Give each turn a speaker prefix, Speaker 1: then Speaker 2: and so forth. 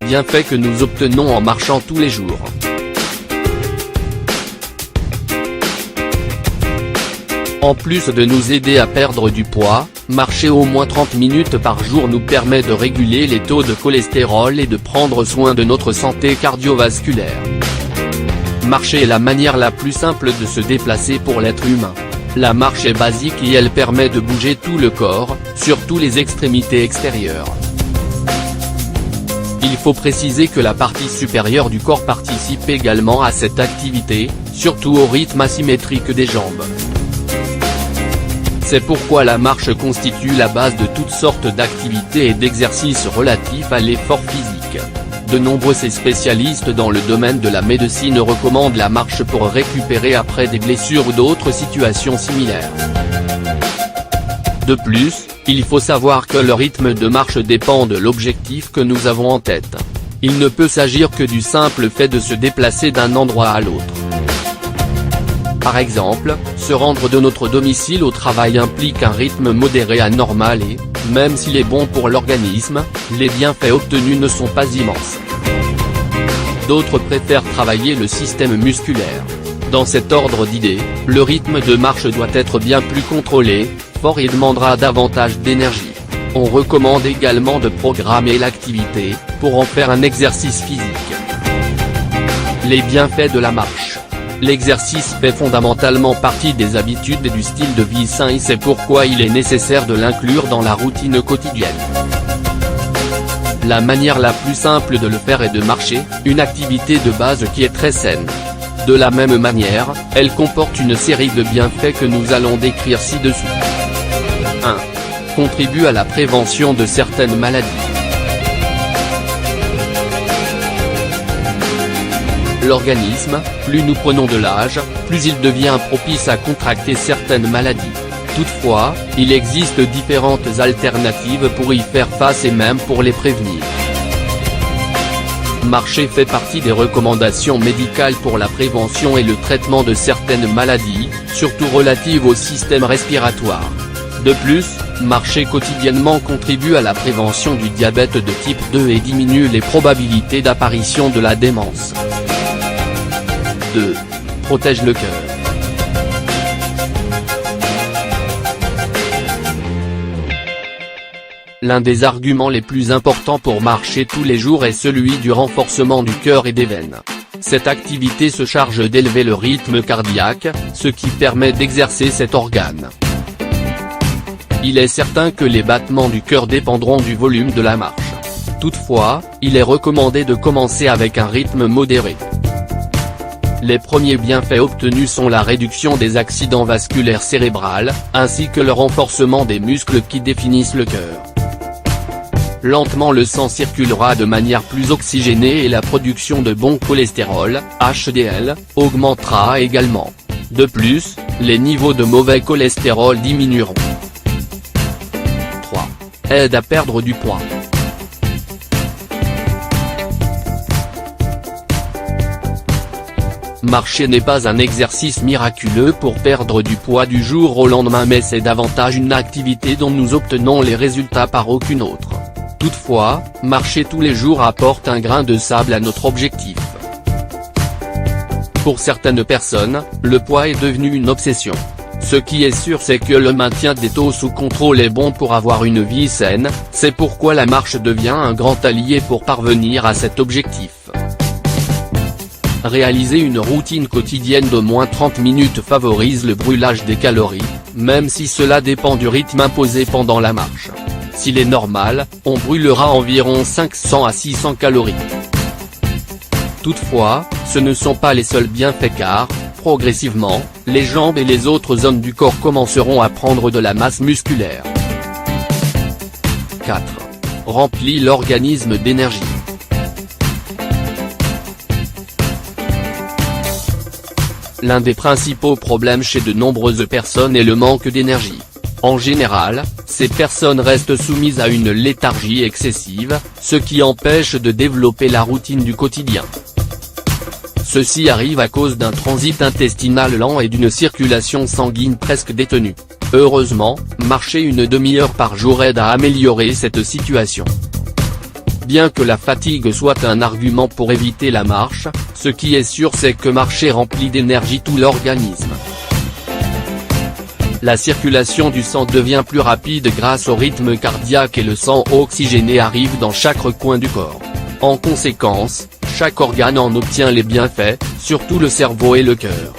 Speaker 1: Bienfaits que nous obtenons en marchant tous les jours. En plus de nous aider à perdre du poids, marcher au moins 30 minutes par jour nous permet de réguler les taux de cholestérol et de prendre soin de notre santé cardiovasculaire. Marcher est la manière la plus simple de se déplacer pour l'être humain. La marche est basique et elle permet de bouger tout le corps, surtout les extrémités extérieures. Il faut préciser que la partie supérieure du corps participe également à cette activité, surtout au rythme asymétrique des jambes. C'est pourquoi la marche constitue la base de toutes sortes d'activités et d'exercices relatifs à l'effort physique. De nombreux spécialistes dans le domaine de la médecine recommandent la marche pour récupérer après des blessures ou d'autres situations similaires. De plus, il faut savoir que le rythme de marche dépend de l'objectif que nous avons en tête. Il ne peut s'agir que du simple fait de se déplacer d'un endroit à l'autre. Par exemple, se rendre de notre domicile au travail implique un rythme modéré à normal et, même s'il est bon pour l'organisme, les bienfaits obtenus ne sont pas immenses. D'autres préfèrent travailler le système musculaire. Dans cet ordre d'idées, le rythme de marche doit être bien plus contrôlé, fort et demandera davantage d'énergie. On recommande également de programmer l'activité, pour en faire un exercice physique. Les bienfaits de la marche. L'exercice fait fondamentalement partie des habitudes et du style de vie sain et c'est pourquoi il est nécessaire de l'inclure dans la routine quotidienne. La manière la plus simple de le faire est de marcher, une activité de base qui est très saine. De la même manière, elle comporte une série de bienfaits que nous allons décrire ci-dessous. 1. Contribue à la prévention de certaines maladies. L'organisme, plus nous prenons de l'âge, plus il devient propice à contracter certaines maladies. Toutefois, il existe différentes alternatives pour y faire face et même pour les prévenir. Marcher fait partie des recommandations médicales pour la prévention et le traitement de certaines maladies, surtout relatives au système respiratoire. De plus, marcher quotidiennement contribue à la prévention du diabète de type 2 et diminue les probabilités d'apparition de la démence. 2. Protège le cœur. L'un des arguments les plus importants pour marcher tous les jours est celui du renforcement du cœur et des veines. Cette activité se charge d'élever le rythme cardiaque, ce qui permet d'exercer cet organe. Il est certain que les battements du cœur dépendront du volume de la marche. Toutefois, il est recommandé de commencer avec un rythme modéré. Les premiers bienfaits obtenus sont la réduction des accidents vasculaires cérébrales, ainsi que le renforcement des muscles qui définissent le cœur. Lentement le sang circulera de manière plus oxygénée et la production de bon cholestérol, HDL, augmentera également. De plus, les niveaux de mauvais cholestérol diminueront. 3. Aide à perdre du poids. Marcher n'est pas un exercice miraculeux pour perdre du poids du jour au lendemain mais c'est davantage une activité dont nous obtenons les résultats par aucune autre. Toutefois, marcher tous les jours apporte un grain de sable à notre objectif. Pour certaines personnes, le poids est devenu une obsession. Ce qui est sûr c'est que le maintien des taux sous contrôle est bon pour avoir une vie saine, c'est pourquoi la marche devient un grand allié pour parvenir à cet objectif. Réaliser une routine quotidienne d'au moins 30 minutes favorise le brûlage des calories, même si cela dépend du rythme imposé pendant la marche. S'il est normal, on brûlera environ 500 à 600 calories. Toutefois, ce ne sont pas les seuls bienfaits car, progressivement, les jambes et les autres zones du corps commenceront à prendre de la masse musculaire. 4. Remplit l'organisme d'énergie. L'un des principaux problèmes chez de nombreuses personnes est le manque d'énergie. En général, ces personnes restent soumises à une léthargie excessive, ce qui empêche de développer la routine du quotidien. Ceci arrive à cause d'un transit intestinal lent et d'une circulation sanguine presque détenue. Heureusement, marcher une demi-heure par jour aide à améliorer cette situation. Bien que la fatigue soit un argument pour éviter la marche, ce qui est sûr c'est que marcher remplit d'énergie tout l'organisme. La circulation du sang devient plus rapide grâce au rythme cardiaque et le sang oxygéné arrive dans chaque coin du corps. En conséquence, chaque organe en obtient les bienfaits, surtout le cerveau et le cœur.